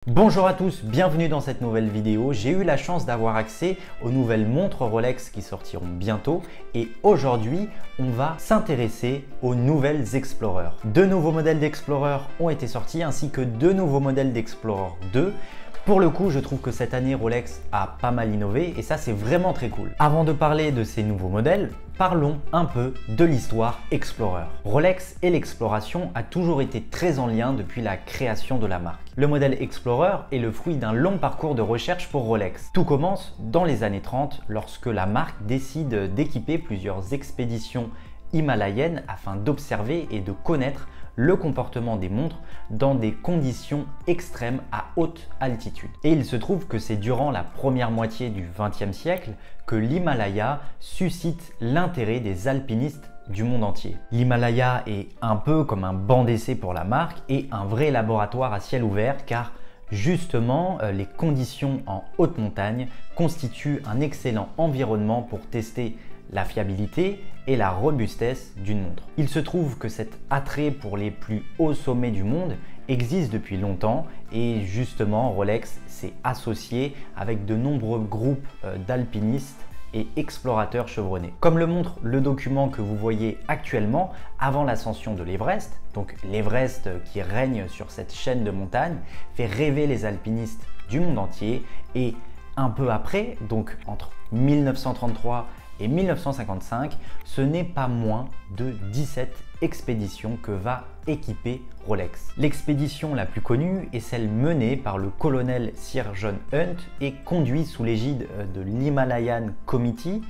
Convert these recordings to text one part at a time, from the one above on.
Bonjour à tous, bienvenue dans cette nouvelle vidéo. J'ai eu la chance d'avoir accès aux nouvelles montres Rolex qui sortiront bientôt et aujourd'hui on va s'intéresser aux nouvelles Explorer. Deux nouveaux modèles d'Explorer ont été sortis ainsi que deux nouveaux modèles d'Explorer 2. Pour le coup, je trouve que cette année Rolex a pas mal innové et ça c'est vraiment très cool. Avant de parler de ces nouveaux modèles, parlons un peu de l'histoire Explorer. Rolex et l'exploration a toujours été très en lien depuis la création de la marque. Le modèle Explorer est le fruit d'un long parcours de recherche pour Rolex. Tout commence dans les années 30 lorsque la marque décide d'équiper plusieurs expéditions himalayennes afin d'observer et de connaître le comportement des montres dans des conditions extrêmes à haute altitude. Et il se trouve que c'est durant la première moitié du XXe siècle que l'Himalaya suscite l'intérêt des alpinistes du monde entier. L'Himalaya est un peu comme un banc d'essai pour la marque et un vrai laboratoire à ciel ouvert car justement, les conditions en haute montagne constituent un excellent environnement pour tester la fiabilité et la robustesse d'une montre. Il se trouve que cet attrait pour les plus hauts sommets du monde existe depuis longtemps et justement Rolex s'est associé avec de nombreux groupes d'alpinistes et explorateurs chevronnés. Comme le montre le document que vous voyez actuellement avant l'ascension de l'Everest, donc l'Everest qui règne sur cette chaîne de montagnes, fait rêver les alpinistes du monde entier et un peu après, donc entre 1933 et 1955, ce n'est pas moins de 17 expéditions que va équiper Rolex. L'expédition la plus connue est celle menée par le colonel Sir John Hunt et conduite sous l'égide de l'Himalayan Committee,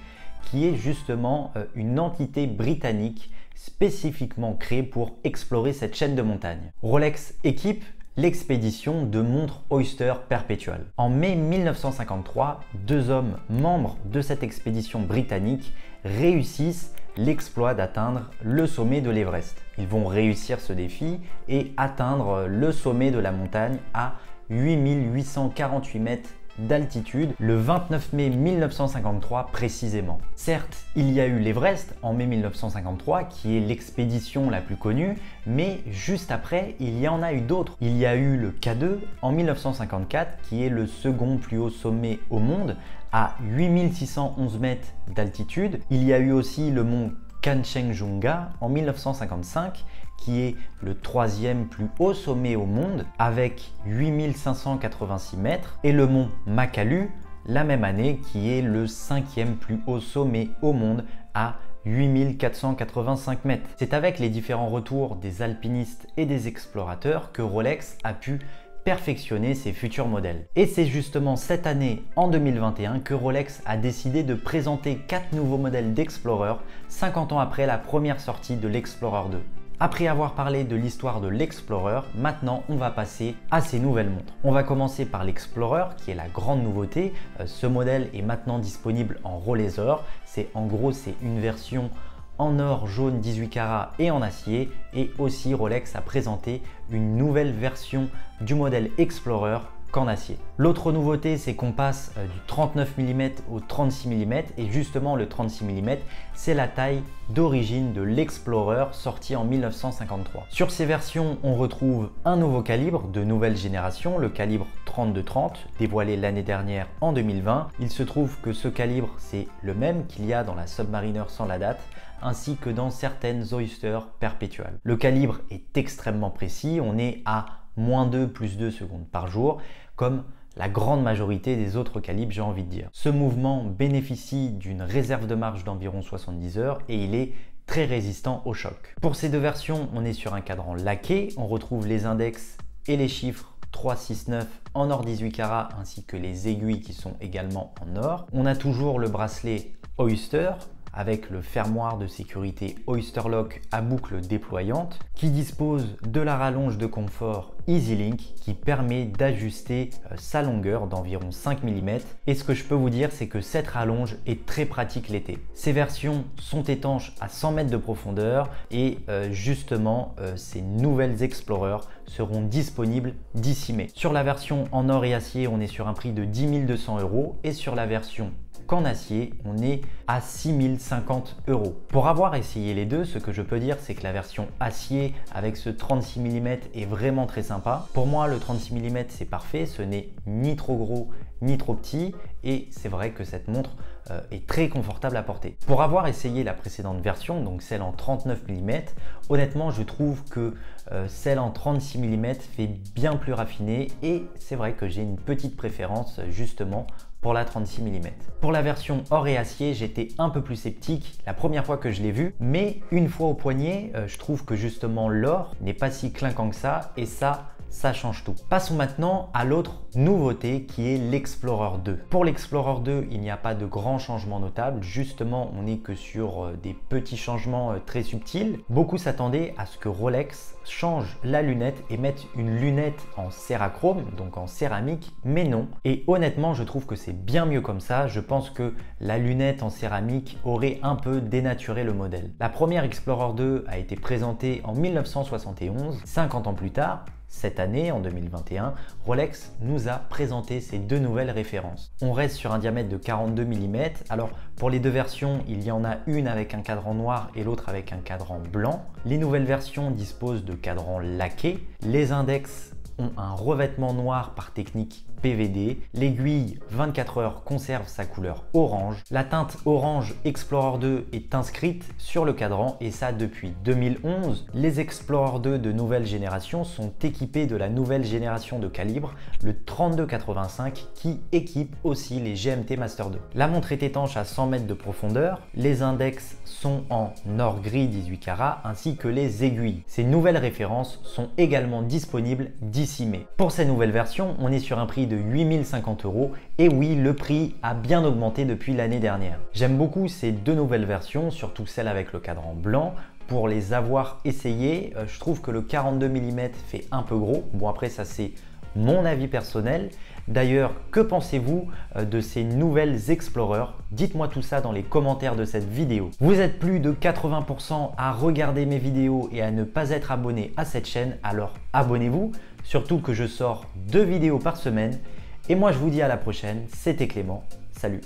qui est justement une entité britannique spécifiquement créée pour explorer cette chaîne de montagnes. Rolex équipe l'expédition de montres Oyster Perpetual. En mai 1953, deux hommes membres de cette expédition britannique réussissent l'exploit d'atteindre le sommet de l'Everest. Ils vont réussir ce défi et atteindre le sommet de la montagne à 8848 mètres d'altitude le 29 mai 1953 précisément. Certes, il y a eu l'Everest en mai 1953 qui est l'expédition la plus connue, mais juste après, il y en a eu d'autres. Il y a eu le K2 en 1954 qui est le second plus haut sommet au monde à 8611 mètres d'altitude. Il y a eu aussi le mont Kanchenjunga en 1955 qui est le troisième plus haut sommet au monde avec 8586 mètres et le mont Makalu la même année qui est le cinquième plus haut sommet au monde à 8485 mètres. C'est avec les différents retours des alpinistes et des explorateurs que Rolex a pu perfectionner ses futurs modèles. Et c'est justement cette année, en 2021, que Rolex a décidé de présenter 4 nouveaux modèles d'Explorer 50 ans après la première sortie de l'Explorer 2. Après avoir parlé de l'histoire de l'Explorer, maintenant on va passer à ces nouvelles montres. On va commencer par l'Explorer qui est la grande nouveauté. Ce modèle est maintenant disponible en Rolex. C'est une version en or, jaune 18 carats et en acier. Et aussi Rolex a présenté une nouvelle version du modèle Explorer qu'en acier. L'autre nouveauté, c'est qu'on passe du 39 mm au 36 mm et justement le 36 mm, c'est la taille d'origine de l'Explorer sorti en 1953. Sur ces versions, on retrouve un nouveau calibre de nouvelle génération, le calibre 32-30, dévoilé l'année dernière en 2020. Il se trouve que ce calibre, c'est le même qu'il y a dans la Submariner sans la date, ainsi que dans certaines Oyster Perpetual. Le calibre est extrêmement précis, on est à -2 + 2 secondes par jour, comme la grande majorité des autres calibres, j'ai envie de dire. Ce mouvement bénéficie d'une réserve de marche d'environ 70 heures et il est très résistant au choc. Pour ces deux versions, on est sur un cadran laqué, on retrouve les index et les chiffres 3, 6, 9 en or 18 carats ainsi que les aiguilles qui sont également en or. On a toujours le bracelet Oyster avec le fermoir de sécurité Oyster Lock à boucle déployante qui dispose de la rallonge de confort EasyLink qui permet d'ajuster sa longueur d'environ 5 mm. Et ce que je peux vous dire, c'est que cette rallonge est très pratique l'été. Ces versions sont étanches à 100 mètres de profondeur et justement ces nouvelles Explorer seront disponibles d'ici mai. Sur la version en or et acier, on est sur un prix de 10 200 € et sur la version qu'en acier, on est à 6050 €. Pour avoir essayé les deux, ce que je peux dire, c'est que la version acier avec ce 36 mm est vraiment très sympa. Pour moi, le 36 mm c'est parfait, ce n'est ni trop gros ni trop petit et c'est vrai que cette montre est très confortable à porter. Pour avoir essayé la précédente version, donc celle en 39 mm, honnêtement je trouve que celle en 36 mm fait bien plus raffiné et c'est vrai que j'ai une petite préférence justement pour la 36 mm. Pour la version or et acier, j'étais un peu plus sceptique la première fois que je l'ai vue, mais une fois au poignet, je trouve que justement l'or n'est pas si clinquant que ça et ça change tout. Passons maintenant à l'autre nouveauté qui est l'Explorer 2. Pour l'Explorer 2, il n'y a pas de grands changements notables. Justement, on n'est que sur des petits changements très subtils. Beaucoup s'attendaient à ce que Rolex change la lunette et mette une lunette en cérachrome, donc en céramique, mais non. Et honnêtement, je trouve que c'est bien mieux comme ça. Je pense que la lunette en céramique aurait un peu dénaturé le modèle. La première Explorer 2 a été présentée en 1971, 50 ans plus tard. Cette année, en 2021, Rolex nous a présenté ces deux nouvelles références. On reste sur un diamètre de 42 mm. Alors pour les deux versions, il y en a une avec un cadran noir et l'autre avec un cadran blanc. Les nouvelles versions disposent de cadrans laqués. Les index ont un revêtement noir par technique PVD. L'aiguille 24 heures conserve sa couleur orange. La teinte orange Explorer 2 est inscrite sur le cadran et ça depuis 2011. Les Explorer 2 de nouvelle génération sont équipés de la nouvelle génération de calibre, le 3285, qui équipe aussi les GMT Master 2. La montre est étanche à 100 mètres de profondeur. Les index sont en or gris 18 carats ainsi que les aiguilles. Ces nouvelles références sont également disponibles d'ici mai. Pour ces nouvelles versions, on est sur un prix de 8050 € et oui, le prix a bien augmenté depuis l'année dernière. J'aime beaucoup ces deux nouvelles versions, surtout celle avec le cadran blanc. Pour les avoir essayées, je trouve que le 42 mm fait un peu gros. Bon, après ça c'est mon avis personnel. D'ailleurs, que pensez-vous de ces nouvelles Explorer? Dites-moi tout ça dans les commentaires de cette vidéo. Vous êtes plus de 80% à regarder mes vidéos et à ne pas être abonné à cette chaîne, alors abonnez-vous. Surtout que je sors 2 vidéos par semaine. Et moi je vous dis à la prochaine, c'était Clément, salut!